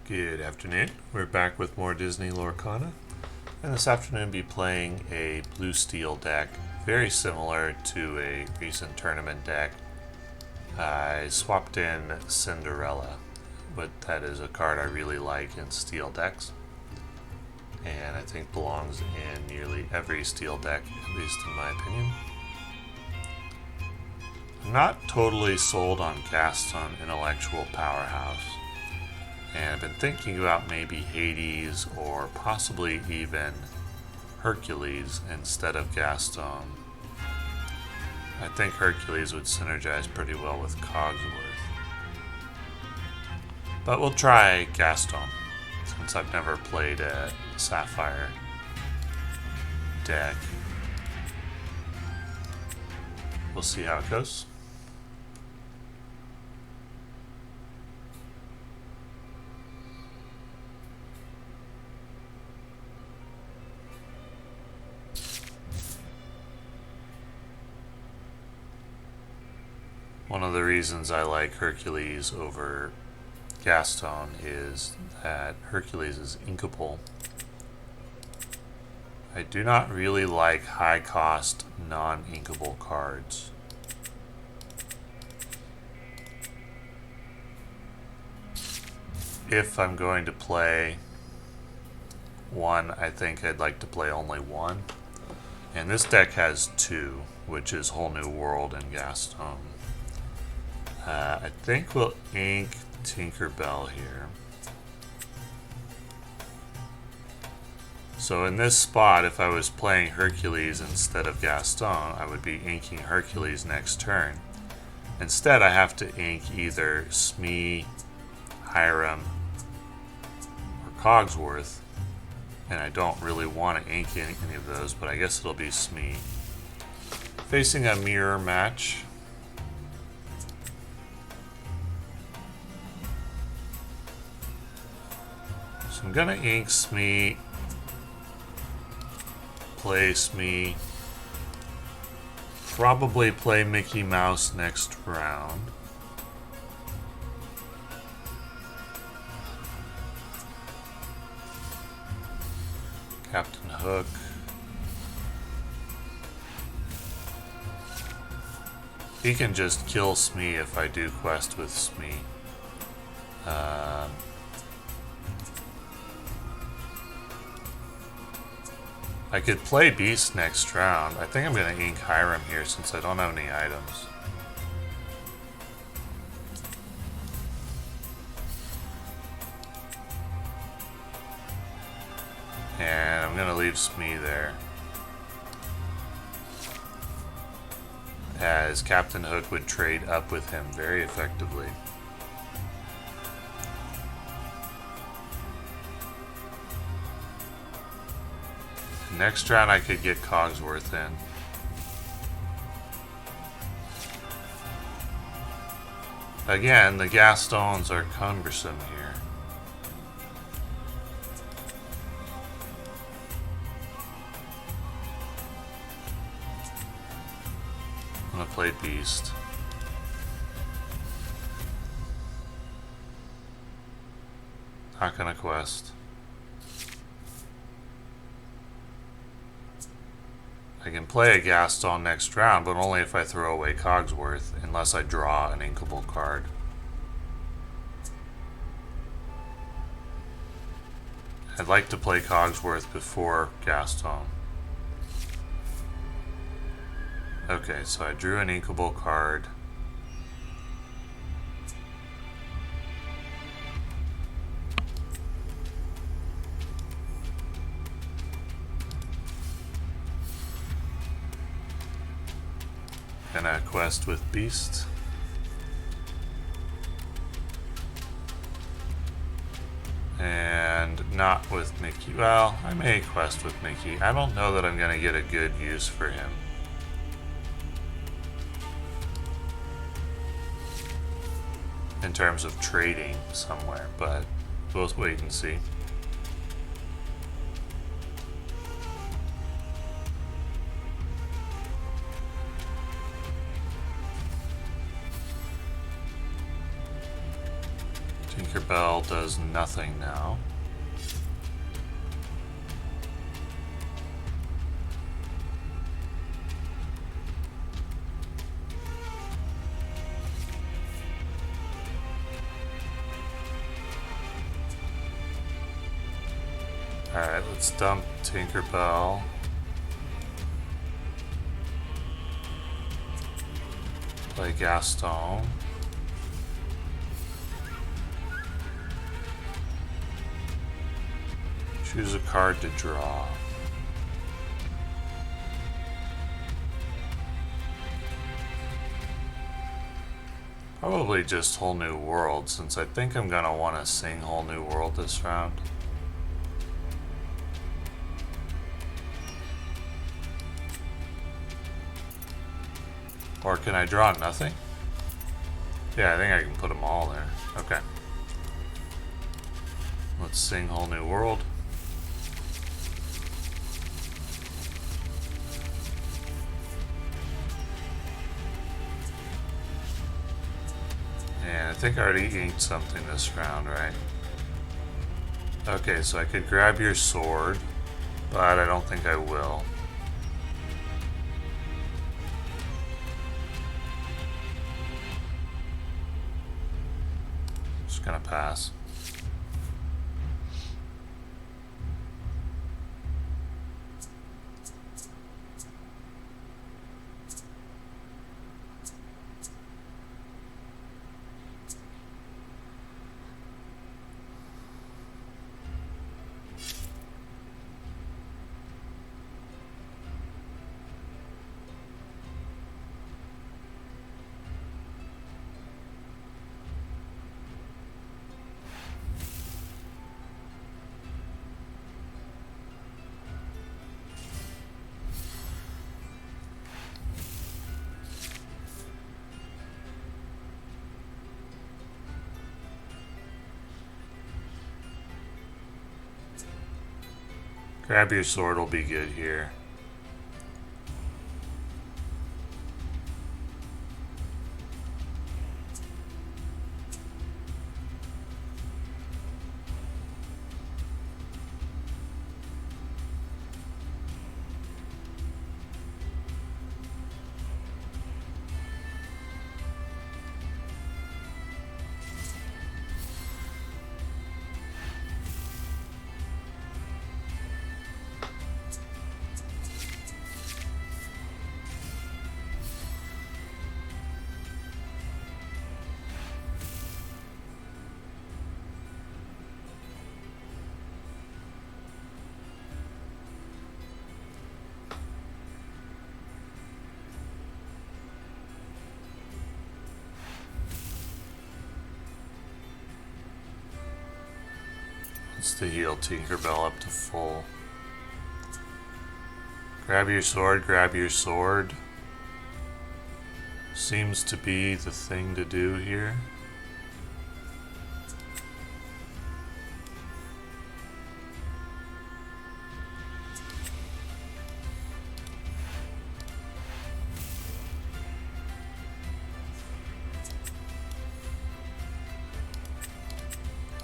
Good afternoon. We're back with more Disney Lorcana, and this afternoon be playing a blue steel deck, very similar to a recent tournament deck. I swapped in Cinderella, but that is a card I really like in steel decks, and I think belongs in nearly every steel deck, at least in my opinion. I'm not totally sold on Gaston Intellectual Powerhouse. And I've been thinking about maybe Hades or possibly even Hercules instead of Gaston. I think Hercules would synergize pretty well with Cogsworth. But we'll try Gaston, since I've never played a Sapphire deck. We'll see how it goes. One of the reasons I like Hercules over Gaston is that Hercules is inkable. I do not really like high-cost, non-inkable cards. If I'm going to play one, I think I'd like to play only one. And this deck has two, which is Whole New World and Gaston. I think we'll ink Tinkerbell here. So in this spot, if I was playing Hercules instead of Gaston, I would be inking Hercules next turn. Instead, I have to ink either Smee, Hiram, or Cogsworth. And I don't really want to ink any of those, but I guess it'll be Smee. Facing a mirror match. I'm gonna ink Smee, play Smee, probably play Mickey Mouse next round. Captain Hook. He can just kill Smee if I do quest with Smee. I could play Beast next round. I think I'm going to ink Hiram here since I don't have any items. And I'm going to leave Smee there, as Captain Hook would trade up with him very effectively. Next round I could get Cogsworth in. Again, the Gastons are cumbersome here. I'm gonna play Beast. Not gonna quest. I can play a Gaston next round, but only if I throw away Cogsworth, unless I draw an inkable card. I'd like to play Cogsworth before Gaston. Okay, so I drew an inkable card. And a quest with Beast. And not with Mickey. Well, I may quest with Mickey. I don't know that I'm going to get a good use for him. In terms of trading somewhere, but we'll wait and see. Tinkerbell Tinkerbell does nothing now. Alright, let's dump Tinkerbell. Play Gaston. Choose a card to draw. Probably just Whole New World, since I think I'm gonna want to sing Whole New World this round. Or can I draw nothing? Yeah, I think I can put them all there. Okay. Let's sing Whole New World. And I think I already inked something this round, right? Okay, so I could grab your sword, but I don't think I will. Just gonna pass. Grab your sword will be good here. To heal Tinkerbell up to full. Grab your sword, grab your sword. Seems to be the thing to do here.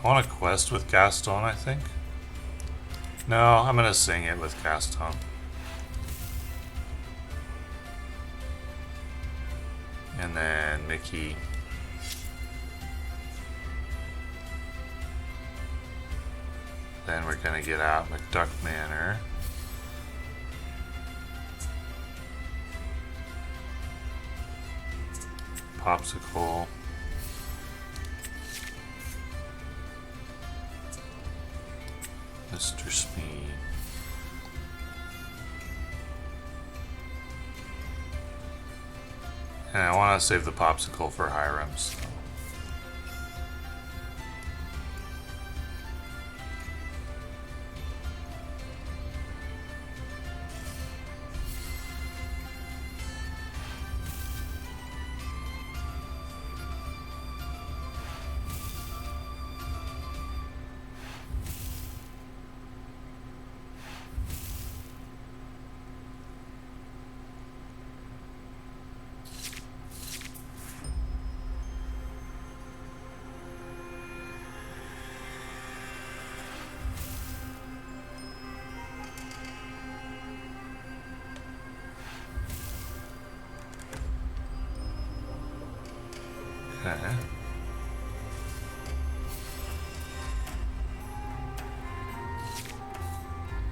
I want a quest with Gaston, I think. No, I'm gonna sing it with Gaston. And then Mickey. Then we're gonna get out McDuck Manor. Popsicle. Mr. Smee. And I want to save the popsicle for Hiram, so. Okay.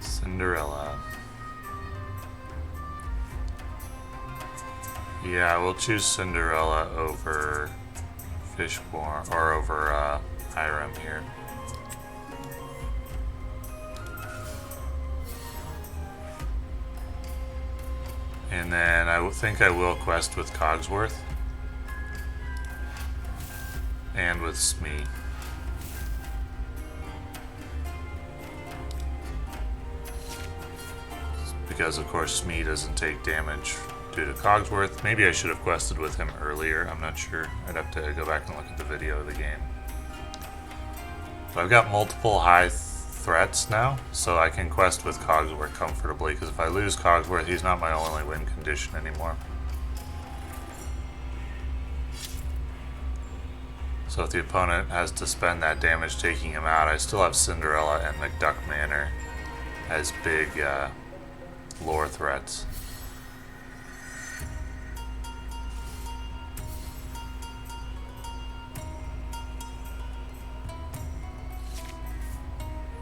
Cinderella. Yeah, we'll choose Cinderella over Fishborn, or over Hiram here. And then I think I will quest with Cogsworth. And with Smee. Because, of course, Smee doesn't take damage due to Cogsworth. Maybe I should have quested with him earlier. I'm not sure. I'd have to go back and look at the video of the game. But I've got multiple high threats now, so I can quest with Cogsworth comfortably, because if I lose Cogsworth, he's not my only win condition anymore. So if the opponent has to spend that damage taking him out, I still have Cinderella and McDuck Manor as big lore threats.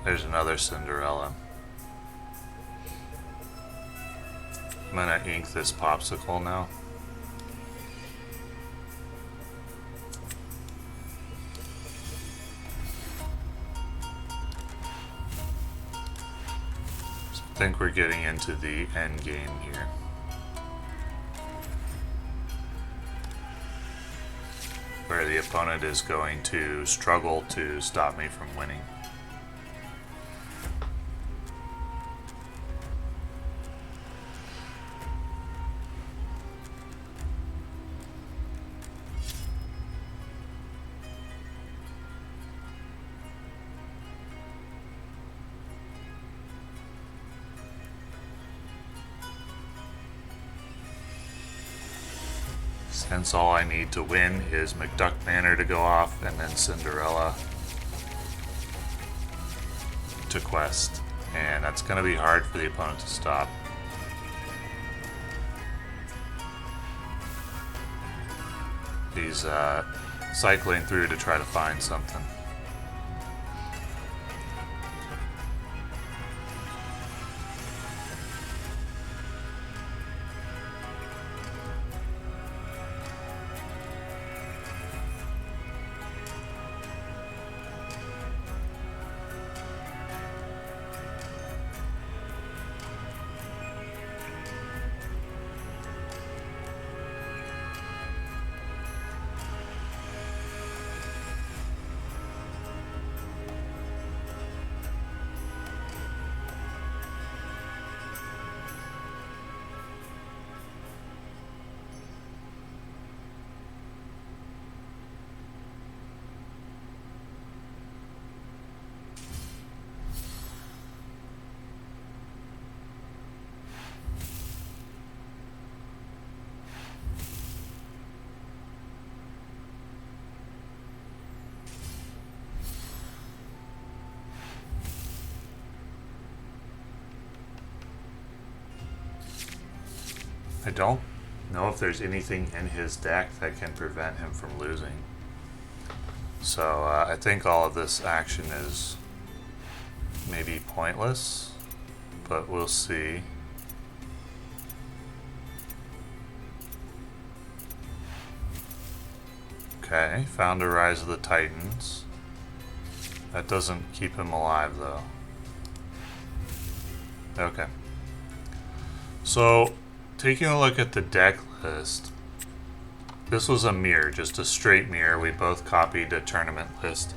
There's another Cinderella. I'm gonna ink this popsicle now. So I think we're getting into the end game here. Where the opponent is going to struggle to stop me from winning. Since all I need to win is McDuck Manor to go off and then Cinderella to quest. And that's going to be hard for the opponent to stop. He's cycling through to try to find something. I don't know if there's anything in his deck that can prevent him from losing. So I think all of this action is maybe pointless, but we'll see. Okay, found a Rise of the Titans. That doesn't keep him alive though. Okay. So, taking a look at the deck list, this was a mirror, just a straight mirror. We both copied a tournament list.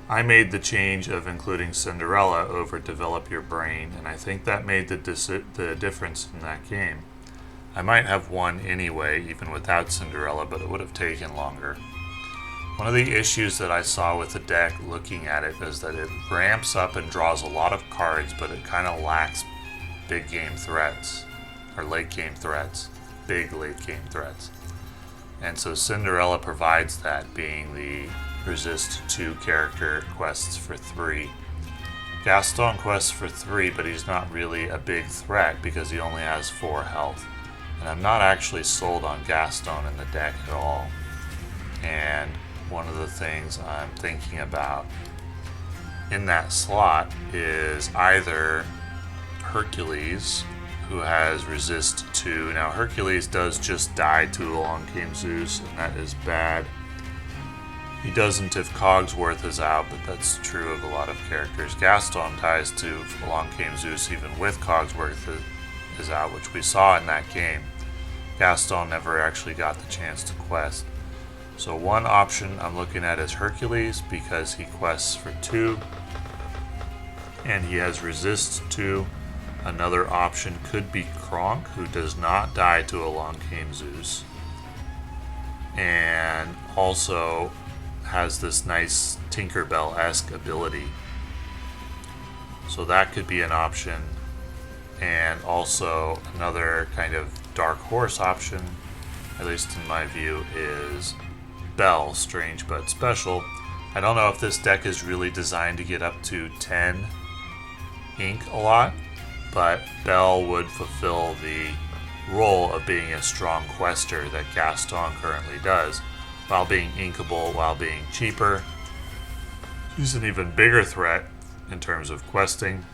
I made the change of including Cinderella over Develop Your Brain, and I think that made the difference in that game. I might have won anyway, even without Cinderella, but it would have taken longer. One of the issues that I saw with the deck looking at it is that it ramps up and draws a lot of cards, but it kind of lacks big game threats, or late game threats, big late game threats. And so Cinderella provides that, being the resist 2 character quests for 3. Gaston quests for 3, but he's not really a big threat because he only has 4 health. And I'm not actually sold on Gaston in the deck at all. And one of the things I'm thinking about in that slot is either Hercules, who has resist 2. Now Hercules does just die to Along Came Zeus, and that is bad. He doesn't if Cogsworth is out, but that's true of a lot of characters. Gaston dies to Along Came Zeus even with Cogsworth is out, which we saw in that game. Gaston never actually got the chance to quest. So one option I'm looking at is Hercules because he quests for 2 and he has resist 2. Another option could be Kronk, who does not die to Along Came Zeus and also has this nice Tinkerbell-esque ability. So that could be an option. And also another kind of dark horse option, at least in my view, is Belle, Strange but Special. I don't know if this deck is really designed to get up to 10 ink a lot, but Belle would fulfill the role of being a strong quester that Gaston currently does, while being inkable, while being cheaper. She's an even bigger threat in terms of questing,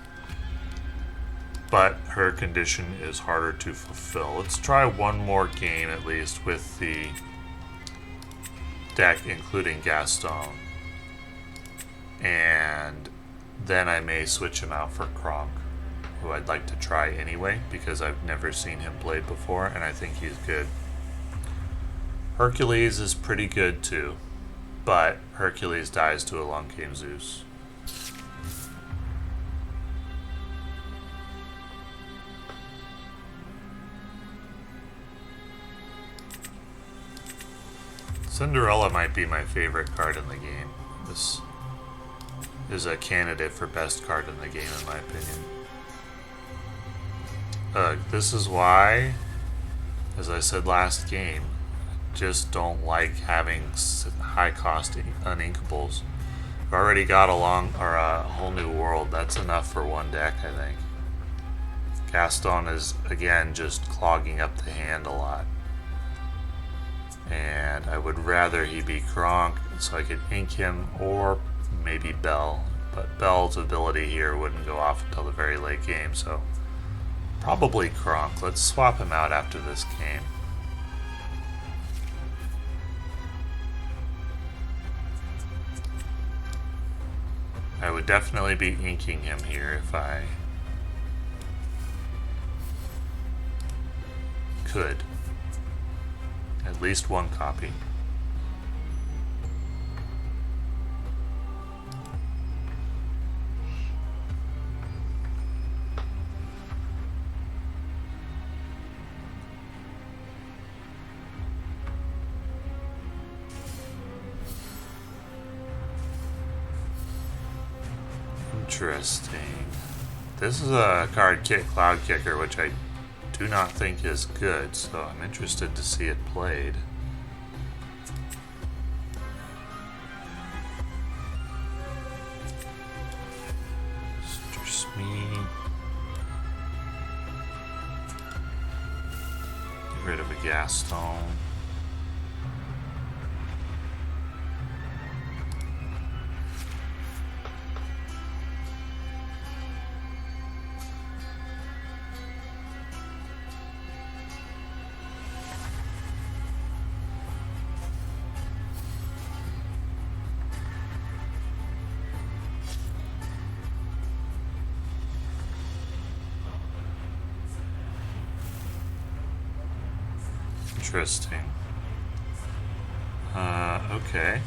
but her condition is harder to fulfill. Let's try one more game at least with the deck including Gaston, and then I may switch him out for Kronk, who I'd like to try anyway because I've never seen him played before and I think he's good. Hercules is pretty good too, but Hercules dies to Along Came Zeus. Cinderella might be my favorite card in the game. This is a candidate for best card in the game in my opinion. This is why, as I said last game, just don't like having high cost uninkables. I've already got a whole new world. That's enough for one deck, I think. Gaston is again just clogging up the hand a lot, and I would rather he be Kronk so I could ink him, or maybe Belle, but Belle's ability here wouldn't go off until the very late game, so probably Kronk. Let's swap him out after this game. I would definitely be inking him here if I could. At least one copy. Interesting. This is a card, Kit Cloud Kicker, which I do not think is good, so I'm interested to see it played. Mr. Smee. Get rid of a Gaston. Interesting. Okay.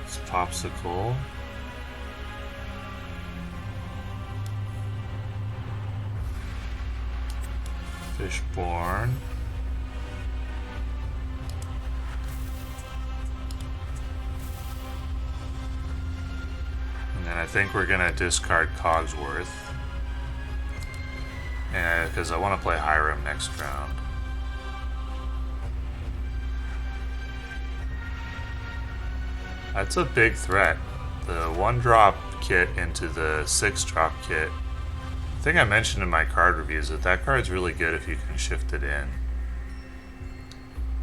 It's Popsicle. Fishborn. And then I think we're gonna discard Cogsworth. Because I want to play Hiram next round. That's a big threat. The 1-drop kit into the 6-drop kit. I think I mentioned in my card reviews that that card's really good if you can shift it in.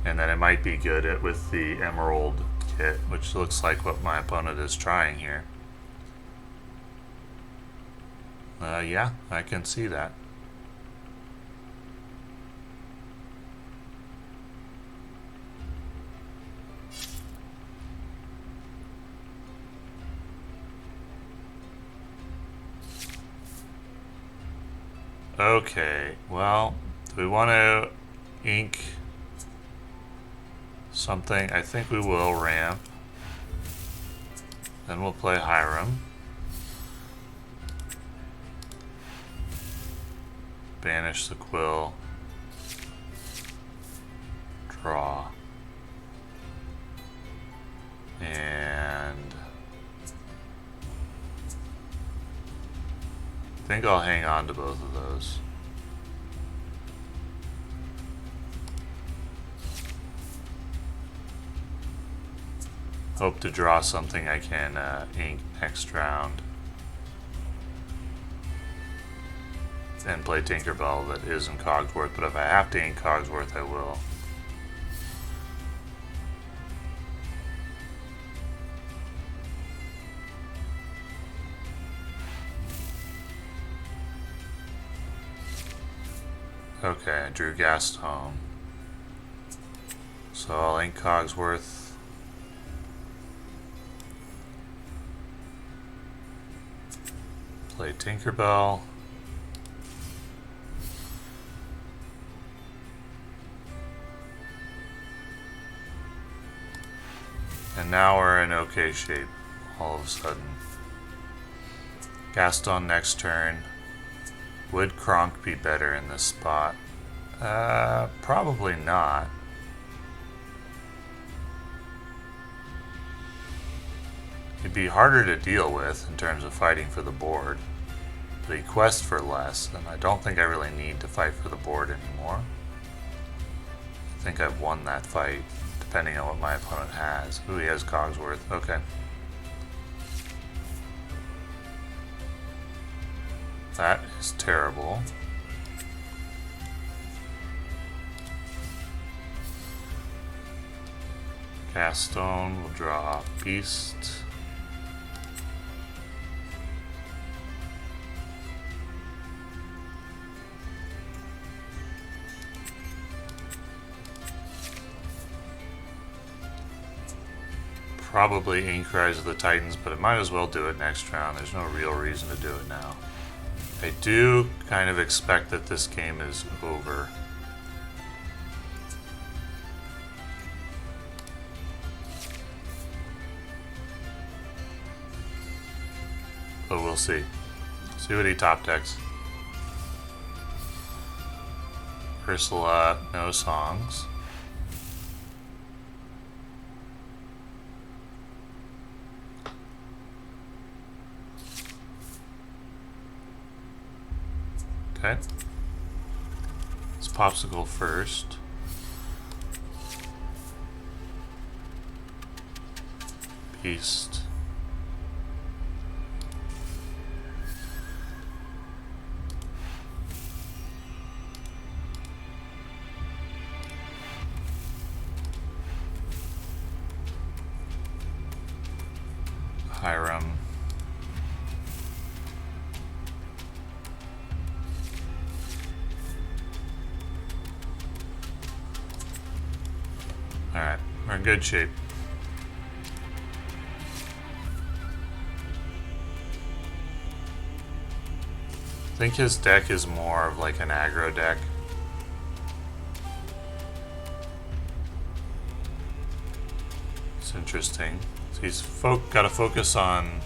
And then it might be good with the Emerald kit, which looks like what my opponent is trying here. Yeah, I can see that. Okay, well, do we want to ink something? I think we will ramp. Then we'll play Hiram. Banish the quill. Draw. And I think I'll hang on to both of those. Hope to draw something I can ink next round. And play Tinkerbell that isn't Cogsworth, but if I have to ink Cogsworth, I will. Okay, I drew Gaston. So I'll ink Cogsworth. Play Tinkerbell. And now we're in okay shape all of a sudden. Gaston next turn. Would Kronk be better in this spot? Probably not. It'd be harder to deal with in terms of fighting for the board. But he quests for less, and I don't think I really need to fight for the board anymore. I think I've won that fight, depending on what my opponent has. Ooh, he has Cogsworth. Okay. That is terrible. Gaston will draw Beast. Probably ink Rise of the Titans, but I might as well do it next round. There's no real reason to do it now. I do kind of expect that this game is over. But we'll see. See what he top decks. Ursula, no songs. Okay. Let's Popsicle first. Beast. Hiram. Alright, we're in good shape. I think his deck is more of like an aggro deck. It's interesting. So he's got to focus on...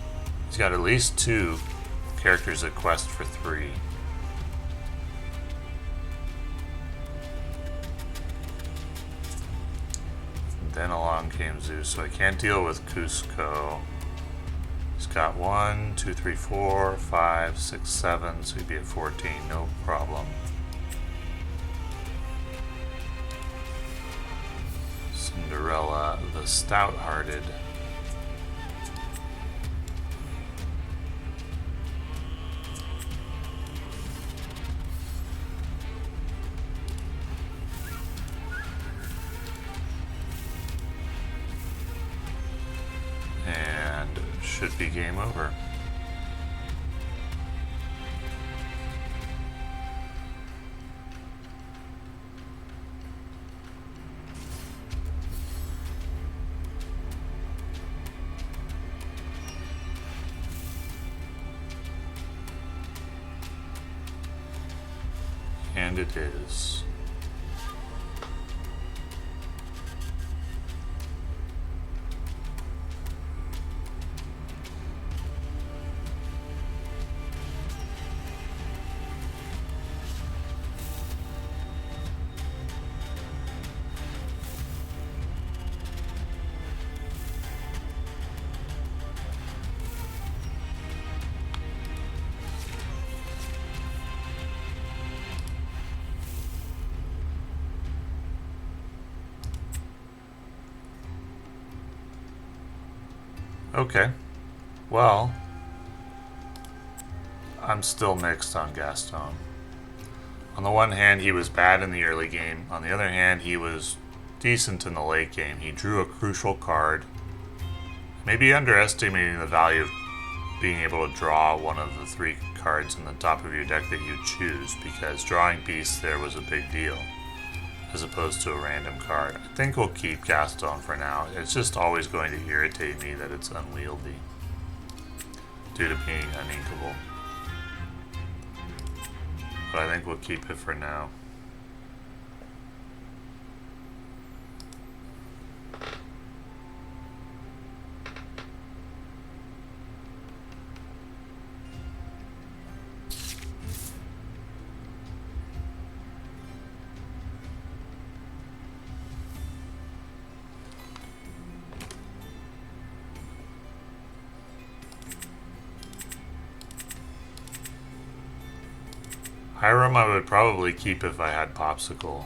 He's got at least 2 characters that quest for 3. Then along came Zeus, so I can't deal with Cusco. He's got 1, 2, 3, 4, 5, 6, 7, so he'd be at 14, no problem. Cinderella, the stout-hearted. should be game over. And it is. Okay. Well, I'm still mixed on Gaston. On the one hand, he was bad in the early game. On the other hand, he was decent in the late game. He drew a crucial card. Maybe underestimating the value of being able to draw one of the 3 cards in the top of your deck that you choose, because drawing beasts there was a big deal, as opposed to a random card. I think we'll keep Gaston for now. It's just always going to irritate me that it's unwieldy due to being uninkable. But I think we'll keep it for now. Hiram I would probably keep if I had Popsicle.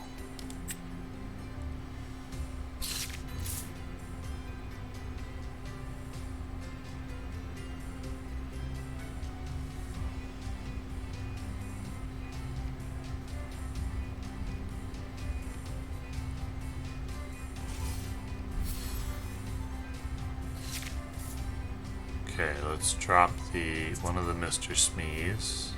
Okay, let's drop one of the Mr. Smees.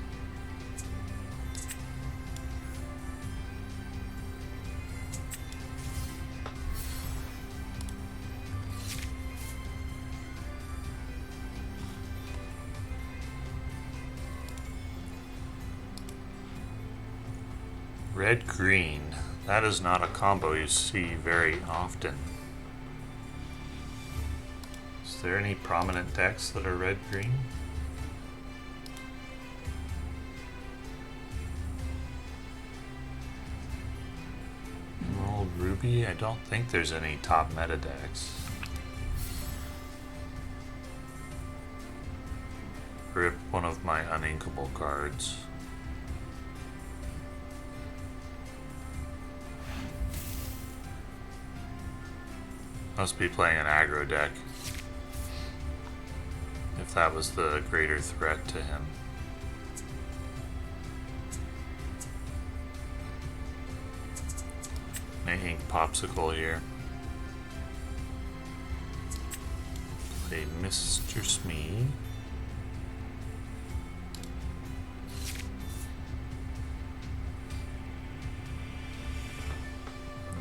Red-green. That is not a combo you see very often. Is there any prominent decks that are red-green? Emerald Ruby? I don't think there's any top meta decks. Rip one of my uninkable cards. Must be playing an aggro deck, if that was the greater threat to him. Making Popsicle here. Play Mr. Smee.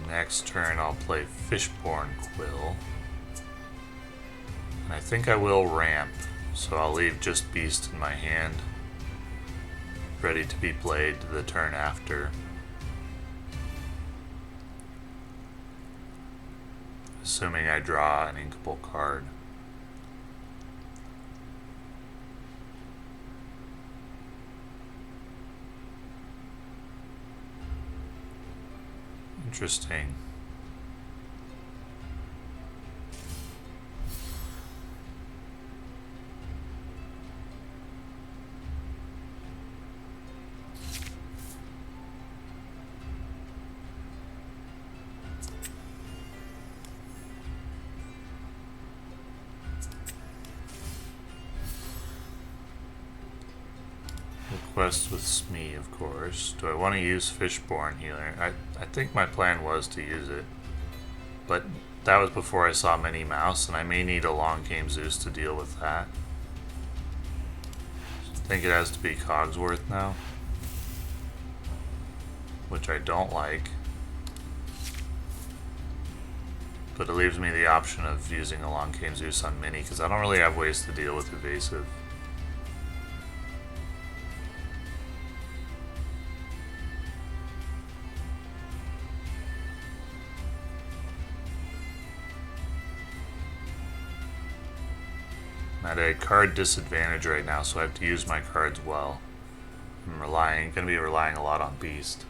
Next turn I'll play Fishborn Quill. And I think I will ramp, so I'll leave just Beast in my hand, ready to be played the turn after. Assuming I draw an inkable card. Interesting. Quest with Smee, of course. Do I want to use Fishborn Healer? I think my plan was to use it, but that was before I saw Minnie Mouse, and I may need a long game Zeus to deal with that. I think it has to be Cogsworth now, which I don't like. But it leaves me the option of using a long game Zeus on Minnie, because I don't really have ways to deal with evasive. I'm at a card disadvantage right now, so I have to use my cards well. I'm going to be relying a lot on Beast.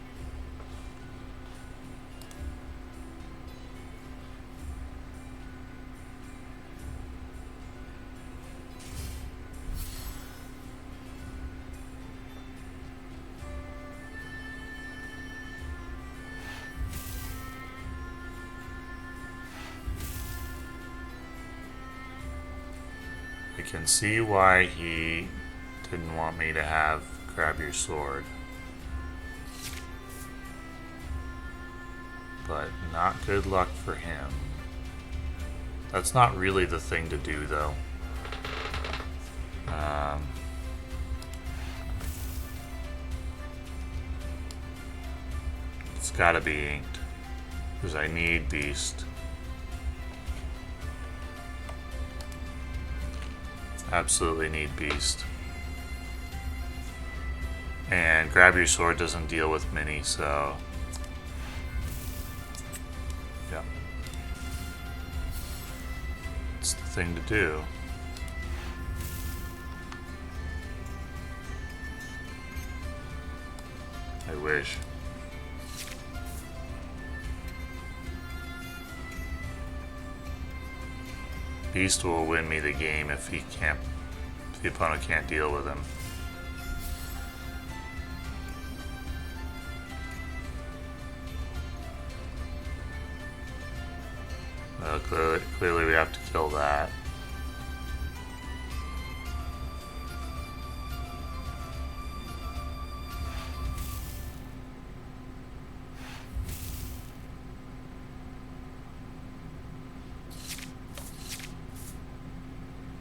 I can see why he didn't want me to have grab your sword. But not good luck for him. That's not really the thing to do, though. It's gotta be inked, because I need Beast. Absolutely need Beast. And grab your sword doesn't deal with Minnie, so yeah. It's the thing to do. I wish. Beast will win me the game if the opponent can't deal with him. Well, clearly we have to kill that.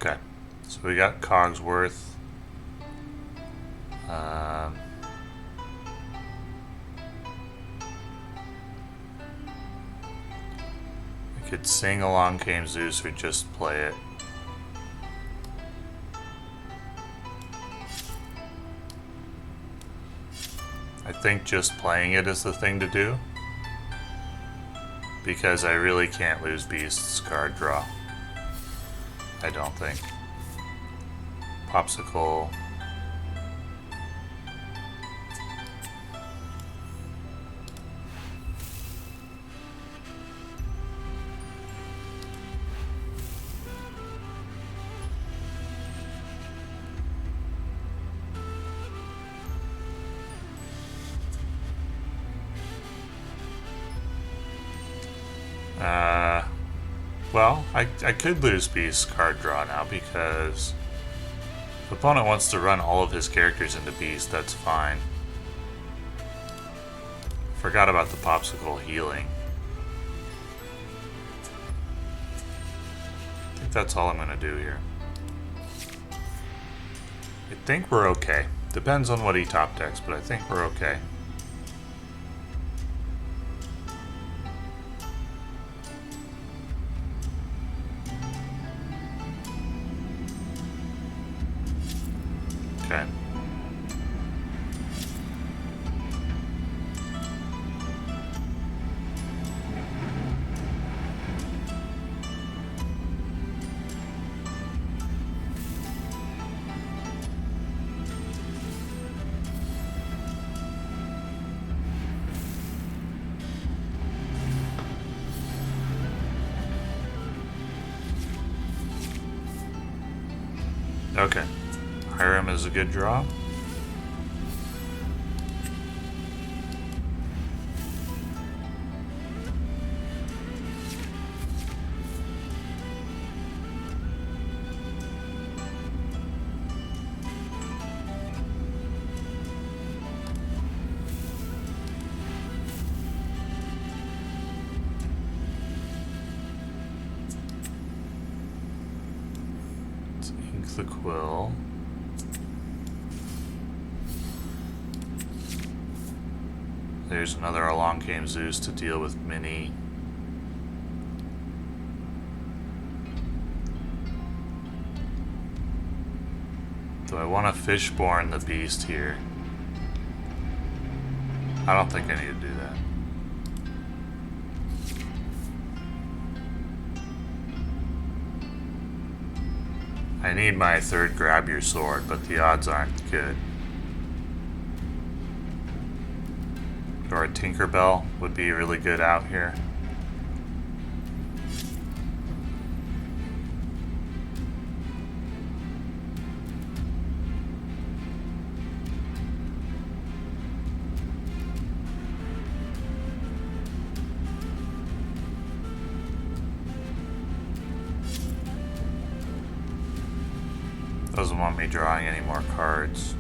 Okay, so we got Cogsworth. I could sing Along Came Zeus or just play it. I think just playing it is the thing to do, because I really can't lose Beast's card draw. I don't think. Popsicle. Well, I could lose Beast's card draw now, because if the opponent wants to run all of his characters into Beast, that's fine. Forgot about the Popsicle healing. I think that's all I'm going to do here. I think we're okay. Depends on what he top decks, but I think we're okay. Okay. Okay. Hiram is a good draw. ink the quill. There's another Along Came Zeus to deal with Minnie. Do I want to Fishborn the Beast here? I don't think I need to do that. I need my third Grab Your Sword, but the odds aren't good. Or a Tinkerbell would be really good out here. Doesn't want me drawing any more cards.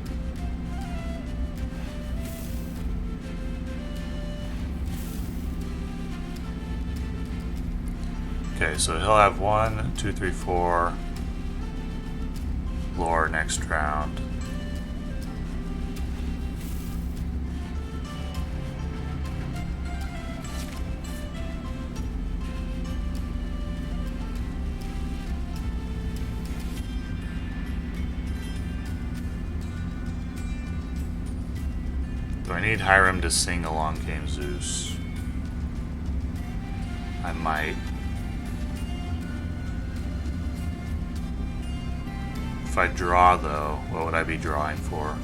Okay, so he'll have 1, 2, 3, 4 lore next round. Do I need Hiram to sing Along Came Zeus? I might. If I draw, though, what would I be drawing for?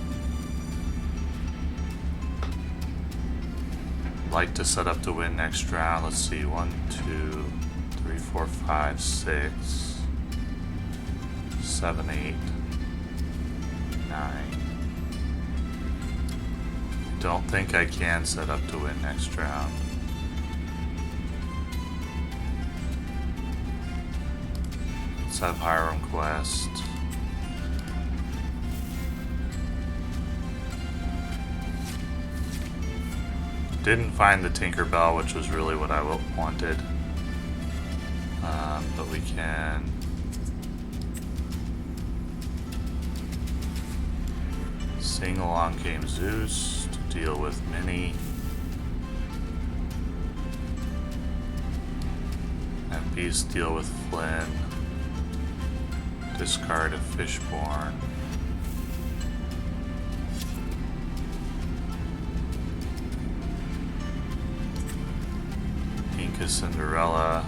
I'd like to set up to win next round. Let's see. 1, 2, 3, 4, 5, 6, 7, 8, 9. Don't think I can set up to win next round. Let's have Hiram Quest. Didn't find the Tinkerbell, which was really what I wanted. But we can sing Along Came Zeus to deal with Minnie. And Beast deal with Flynn. Discard a Fishborn. Inca Cinderella.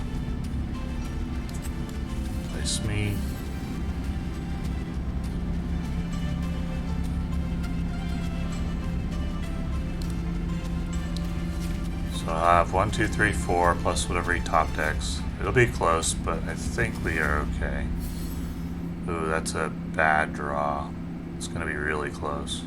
Place me. So I'll have 1, 2, 3, 4 plus whatever he top decks. It'll be close, but I think we are okay. Ooh, that's a bad draw. It's gonna be really close.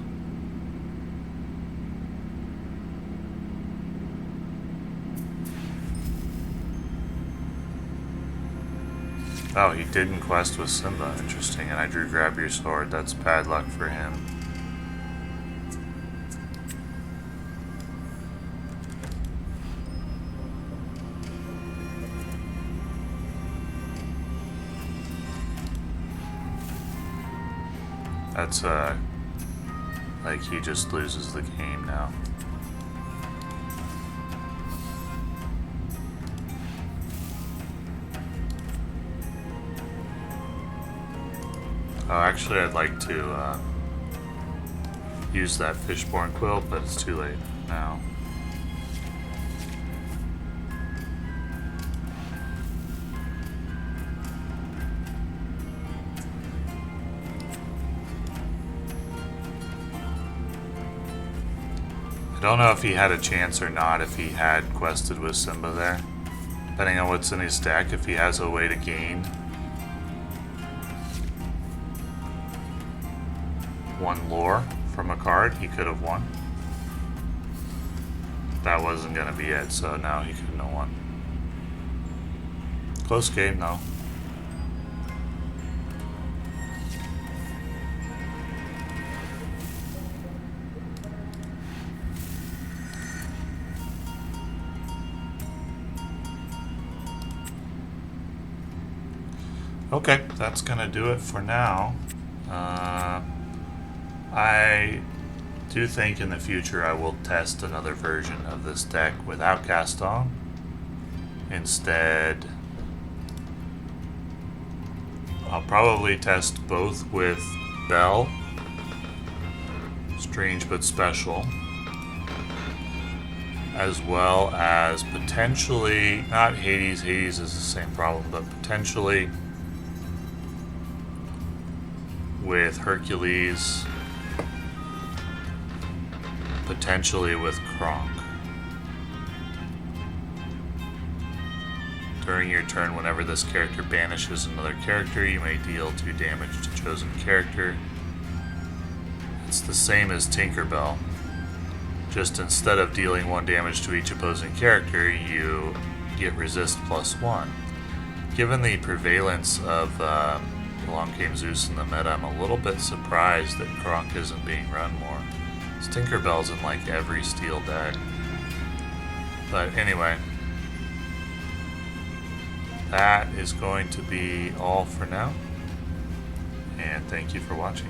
Oh, he didn't quest with Simba. Interesting. And I drew Grab Your Sword. That's bad luck for him. That's like he just loses the game now. Oh, actually, I'd like to use that Fishborn quilt, but it's too late now. I don't know if he had a chance or not if he had quested with Simba there. Depending on what's in his deck, if he has a way to gain 1 lore from a card, he could have won. That wasn't going to be it, so no, he couldn't have won. Close game, though. Okay, that's gonna do it for now. I do think in the future I will test another version of this deck without Gaston. Instead, I'll probably test both with Belle, Strange but Special, as well as potentially, not Hades, Hades is the same problem, but potentially with Hercules, potentially with Kronk. During your turn, whenever this character banishes another character, you may deal 2 damage to chosen character. It's the same as Tinkerbell. Just instead of dealing 1 damage to each opposing character, you get resist +1. Given the prevalence of Long Game Zeus in the meta, I'm a little bit surprised that Kronk isn't being run more. Tinkerbell's in like every steel deck. But anyway, that is going to be all for now. And thank you for watching.